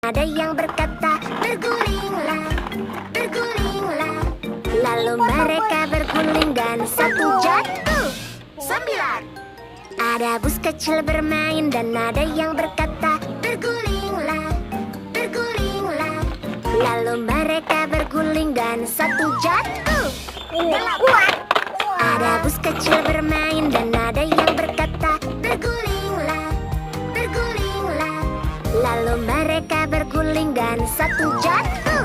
Ada yang berkata, bergulinglah, bergulinglah. Lalu mereka berguling dan satu jatuh. 9. Ada bus kecil bermain dan ada yang berkata, bergulinglah, bergulinglah. Lalu mereka berguling dan satu jatuh. 8. Ada bus kecil bermain dan ada yang berkata, bergulinglah, bergulinglah. Lalu mereka berguling dan satu jatuh.